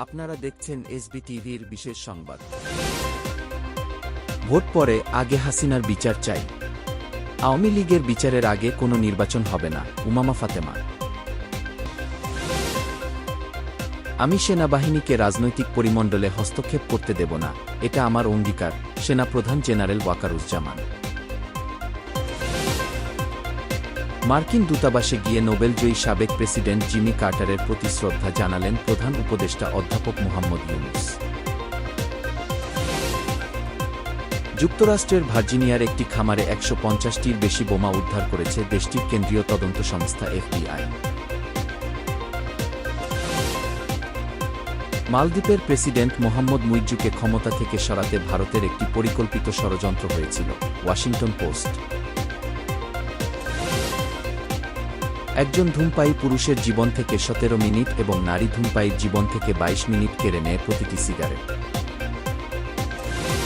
আপনারা দেখছেন এসবি টিভির বিশেষ সংবাদ। ভোট পরে, আগে হাসিনার বিচার চাই। আওয়ামী লীগের বিচারের আগে কোনো নির্বাচন হবে না, উমামা ফাতেমা। আমি সেনাবাহিনীকে রাজনৈতিক পরিমণ্ডলে হস্তক্ষেপ করতে দেব না, এটা আমার অঙ্গীকার, সেনাপ্রধান জেনারেল ওয়াকারুজ্জামান। মার্কিন দূতাবাসে গিয়ে নোবেলজয়ী সাবেক প্রেসিডেন্ট জিমি কার্টারের প্রতি শ্রদ্ধা জানালেন প্রধান উপদেষ্টা অধ্যাপক মুহাম্মদ ইউনূস। যুক্তরাষ্ট্রের ভার্জিনিয়ার একটি খামারে ১৫০টির বেশি বোমা উদ্ধার করেছে দেশটির কেন্দ্রীয় তদন্ত সংস্থা এফবিআই। মালদ্বীপের প্রেসিডেন্ট মোহাম্মদ মুইজ্জুকে ক্ষমতা থেকে সরাতে ভারতের একটি পরিকল্পিত ষড়যন্ত্র হয়েছিল, ওয়াশিংটন পোস্ট। একজন ধূমপায়ী পুরুষের জীবন থেকে ১৭ মিনিট এবং নারী ধূমপায়ীর জীবন থেকে ২২ মিনিট কেড়ে নেয় প্রতিটি সিগারেট।